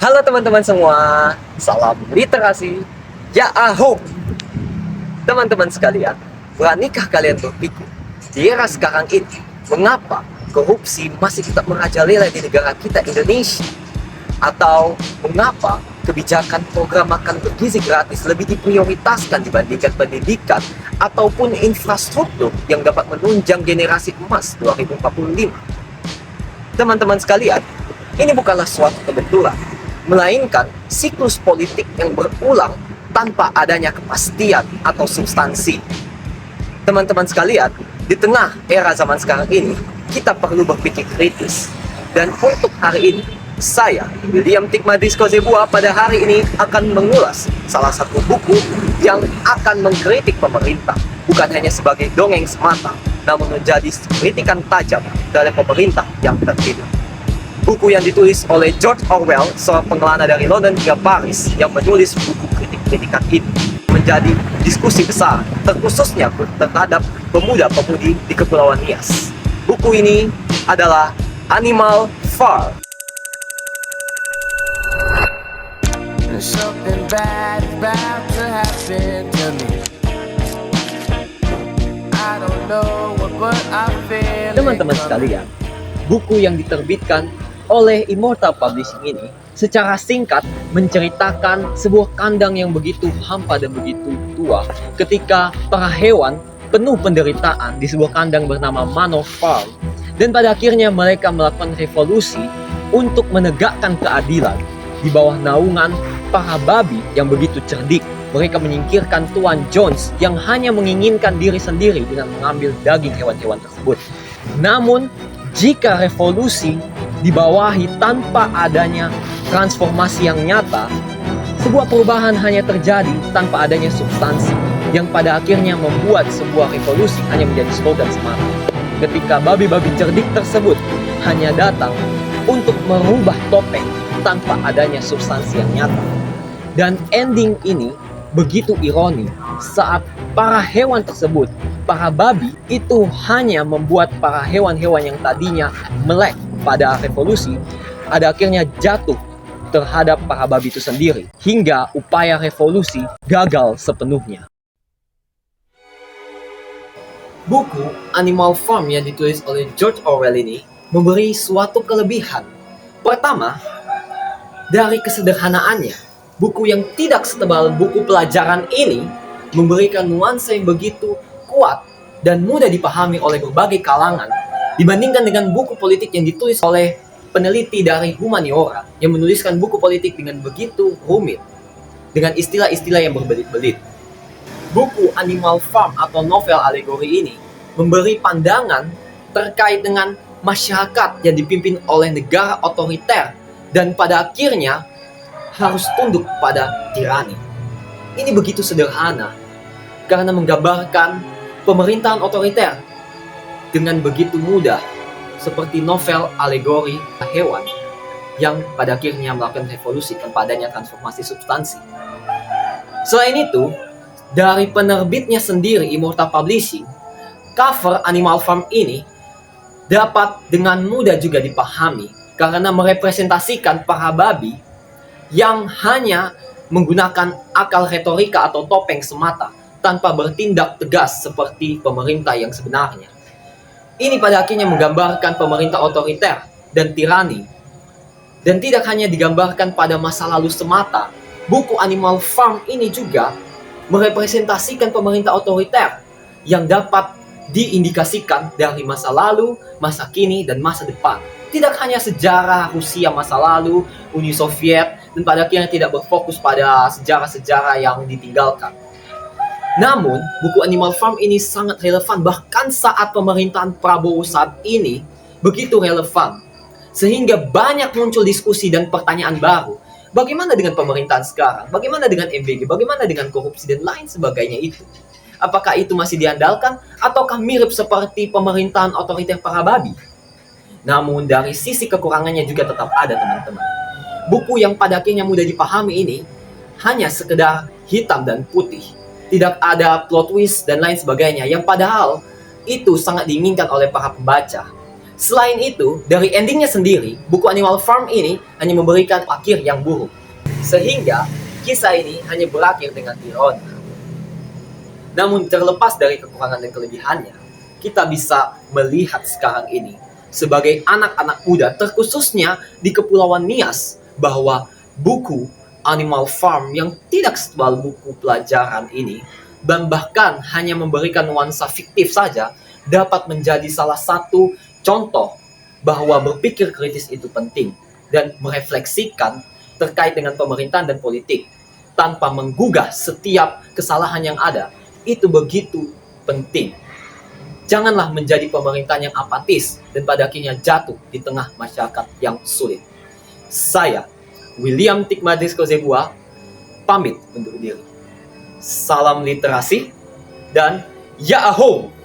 Halo teman-teman semua, salam literasi. Ya aho, teman-teman sekalian, beranikah kalian berpikir di era sekarang ini, mengapa korupsi masih tetap merajalela di negara kita Indonesia? Atau mengapa kebijakan program makan bergizi gratis lebih diprioritaskan dibandingkan pendidikan ataupun infrastruktur yang dapat menunjang generasi emas 2045? Teman-teman sekalian, ini bukanlah suatu kebetulan, melainkan siklus politik yang berulang tanpa adanya kepastian atau substansi. Teman-teman sekalian, di tengah era zaman sekarang ini, kita perlu berpikir kritis. Dan untuk hari ini, saya, William Tikmadisko Zebua, pada hari ini akan mengulas salah satu buku yang akan mengkritik pemerintah, bukan hanya sebagai dongeng semata, namun menjadi kritikan tajam dari pemerintah yang terpilih. Buku yang ditulis oleh George Orwell, seorang pengelana dari London hingga Paris, yang menulis buku kritik-kritikan ini menjadi diskusi besar, terkhususnya terhadap pemuda-pemudi di Kepulauan Nias. Buku ini adalah Animal Farm. Something bad is bound to happen to me. I don't know what I feel. Teman-teman sekalian, buku yang diterbitkan oleh Immortal Publishing ini secara singkat menceritakan sebuah kandang yang begitu hampa dan begitu tua ketika para hewan penuh penderitaan di sebuah kandang bernama Manor Farm, dan pada akhirnya mereka melakukan revolusi untuk menegakkan keadilan di bawah naungan para babi yang begitu cerdik. Mereka menyingkirkan Tuan Jones yang hanya menginginkan diri sendiri dengan mengambil daging hewan-hewan tersebut. Namun, jika revolusi dibawahi tanpa adanya transformasi yang nyata, sebuah perubahan hanya terjadi tanpa adanya substansi, yang pada akhirnya membuat sebuah revolusi hanya menjadi slogan semata. Ketika babi-babi cerdik tersebut hanya datang untuk merubah topeng tanpa adanya substansi yang nyata. Dan ending ini begitu ironi saat para hewan tersebut, para babi itu hanya membuat para hewan-hewan yang tadinya melek pada revolusi, ada akhirnya jatuh terhadap para babi itu sendiri, hingga upaya revolusi gagal sepenuhnya. Buku Animal Farm yang ditulis oleh George Orwell ini memberi suatu kelebihan. Pertama, dari kesederhanaannya, buku yang tidak setebal buku pelajaran ini memberikan nuansa yang begitu kuat dan mudah dipahami oleh berbagai kalangan dibandingkan dengan buku politik yang ditulis oleh peneliti dari humaniora yang menuliskan buku politik dengan begitu rumit, dengan istilah-istilah yang berbelit-belit. Buku Animal Farm atau novel alegori ini memberi pandangan terkait dengan masyarakat yang dipimpin oleh negara otoriter dan pada akhirnya harus tunduk pada tirani. Ini begitu sederhana karena menggambarkan pemerintahan otoriter dengan begitu mudah, seperti novel alegori hewan yang pada akhirnya melakukan revolusi tanpa adanya transformasi substansi. Selain itu, dari penerbitnya sendiri Immortal Publishing, cover Animal Farm ini dapat dengan mudah juga dipahami karena merepresentasikan para babi yang hanya menggunakan akal retorika atau topeng semata tanpa bertindak tegas seperti pemerintah yang sebenarnya. Ini pada akhirnya menggambarkan pemerintah otoriter dan tirani. Dan tidak hanya digambarkan pada masa lalu semata, buku Animal Farm ini juga merepresentasikan pemerintah otoriter yang dapat diindikasikan dari masa lalu, masa kini, dan masa depan. Tidak hanya sejarah Rusia masa lalu, Uni Soviet, dan pada akhirnya tidak berfokus pada sejarah-sejarah yang ditinggalkan. Namun, buku Animal Farm ini sangat relevan bahkan saat pemerintahan Prabowo saat ini begitu relevan. Sehingga banyak muncul diskusi dan pertanyaan baru. Bagaimana dengan pemerintahan sekarang? Bagaimana dengan MBG? Bagaimana dengan korupsi dan lain sebagainya itu? Apakah itu masih diandalkan ataukah mirip seperti pemerintahan otoriter para babi? Namun dari sisi kekurangannya juga tetap ada, teman-teman. Buku yang pada akhirnya mudah dipahami ini hanya sekedar hitam dan putih. Tidak ada plot twist dan lain sebagainya yang padahal itu sangat diinginkan oleh para pembaca. Selain itu, dari endingnya sendiri, buku Animal Farm ini hanya memberikan akhir yang buruk. Sehingga, kisah ini hanya berakhir dengan ironi. Namun terlepas dari kekurangan dan kelebihannya, kita bisa melihat sekarang ini sebagai anak-anak muda, terkhususnya di Kepulauan Nias, bahwa buku Animal Farm yang tidak setebal buku pelajaran ini, dan bahkan hanya memberikan nuansa fiktif saja, dapat menjadi salah satu contoh bahwa berpikir kritis itu penting dan merefleksikan terkait dengan pemerintahan dan politik tanpa menggugah setiap kesalahan yang ada. Itu begitu penting. Janganlah menjadi pemerintahan yang apatis dan pada akhirnya jatuh di tengah masyarakat yang sulit. Saya, William Tikmadis Kozebua, pamit undur diri. Salam literasi dan Yahoo!